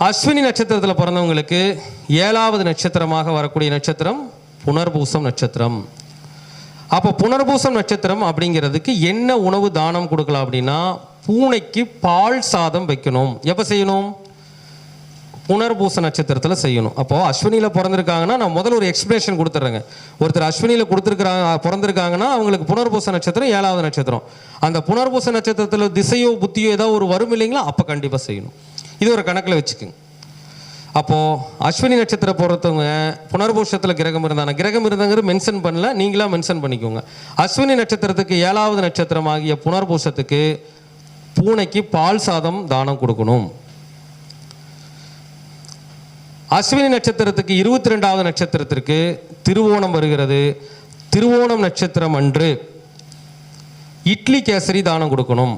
அஸ்வினி நட்சத்திரத்தில் பிறந்தவங்களுக்கு 7வது நட்சத்திரமாக வரக்கூடிய நட்சத்திரம் புனர்பூசம் நட்சத்திரம். அப்போ புனர்பூசம் நட்சத்திரம் அப்படிங்கிறதுக்கு என்ன உணவு தானம் கொடுக்கலாம் அப்படின்னா, பூனைக்கு பால் சாதம் வைக்கணும். எப்போ செய்யணும்? புனர்பூச நட்சத்திரத்தில் செய்யணும். அப்போது அஸ்வினியில் பிறந்திருக்காங்கன்னா நான் முதல்ல ஒரு எக்ஸ்பிளேஷன் கொடுத்துட்றேங்க. ஒருத்தர் அஸ்வினியில் பிறந்திருக்காங்கன்னா அவங்களுக்கு புனர்பூச நட்சத்திரம் 7வது நட்சத்திரம். அந்த புனர்பூச நட்சத்திரத்தில் திசையோ புத்தியோ ஏதாவது ஒரு வரும் இல்லைங்களா, அப்போ கண்டிப்பாக செய்யணும். இது ஒரு கணக்கில் வச்சுக்குங்க. அப்போது அஸ்வினி நட்சத்திரம் பொறுத்தவங்க புனர்பூஷத்தில் கிரகம் இருந்தாங்கிறது மென்ஷன் பண்ணல, நீங்களாக மென்ஷன் பண்ணிக்கோங்க. அஸ்வினி நட்சத்திரத்துக்கு 7வது நட்சத்திரமாகிய புனர்பூஷத்துக்கு பூனைக்கு பால் சாதம் தானம் கொடுக்கணும். அஸ்வினி நட்சத்திரத்துக்கு 22வது நட்சத்திரத்திற்கு திருவோணம் வருகிறது. திருவோணம் நட்சத்திரம் அன்று இட்லி கேசரி தானம் கொடுக்கணும்.